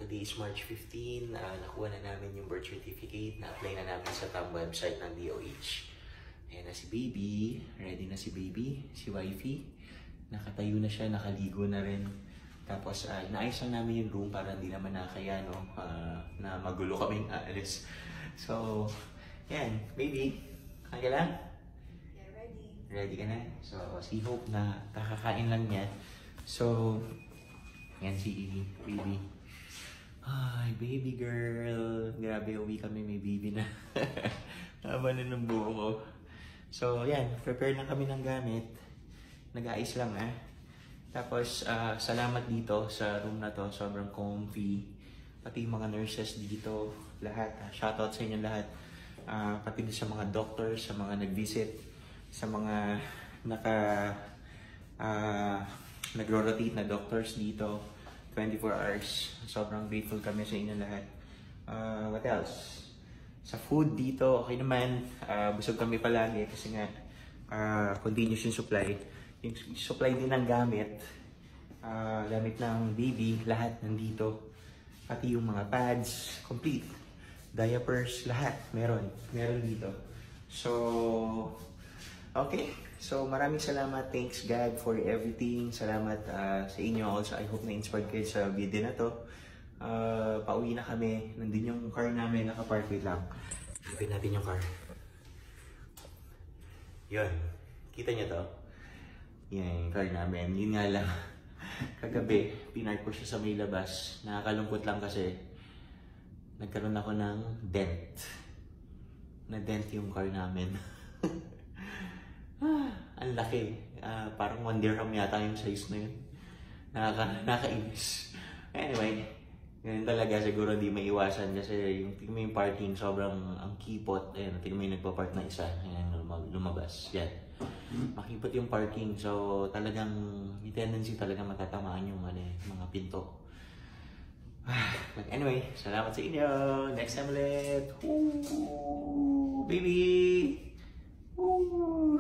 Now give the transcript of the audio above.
Today is March 15. Nakuha na namin yung birth certificate. Na-apply na namin sa top website ng DOH. Ayan na si baby. Ready na si baby. Si wifey. Nakatayo na siya. Nakaligo na rin. Tapos naayos lang namin yung room para hindi naman nakakaya, no? Na magulo kaming aalis. So, yan. Baby, kaya lang? Yeah, ready. Ready ka na? So, si Hope na kakakain lang niya. So, yan si baby. Ay, baby girl. Grabe, uwi kami, may baby na. Haba na ng buho ko. So, yan. Prepare na kami ng gamit. Nag-aayos lang, Tapos, salamat dito sa room na to. Sobrang comfy. Pati yung mga nurses dito. Lahat. Shoutout sa inyo lahat. Pati sa mga doctors, sa mga nag-visit, sa mga nagro-rotate na doctors dito. 24 hours. Sobrang grateful kami sa inyo lahat. What else? Sa food dito, okay naman. Busog kami palagi kasi nga continuous yung supply. Yung supply din ng gamit. Gamit ng baby, lahat nandito. Pati yung mga pads, complete. Diapers, lahat. Meron dito. So, okay. So, maraming salamat. Thanks God for everything. Salamat sa inyo also. I hope na-inspired kayo sa video na to. Pauwi na kami. Nandun yung car namin. Nakapark. Wait lang. Open natin yung car. Yun. Kita nyo to? Yan yung car namin. Yun nga lang. Kagabi, pinark ko siya sa may labas. Nakakalungkot lang kasi nagkaroon ako ng dent. Na-dent yung car namin. Ang laki. Parang 1 dirham yata yung size na yun. Nakakainis. Anyway, ganun talaga siguro di maiwasan kasi tingnan mo yung parking sobrang ang kipot. Ayan, tingnan mo yung nagpa-park na isa. Ayan, lumabas. Yan. Makipot yung parking. So, talagang may tendency talaga matatamaan yung mga pinto. But anyway, salamat sa inyo. Next time ulit. Woo! Baby! Woo!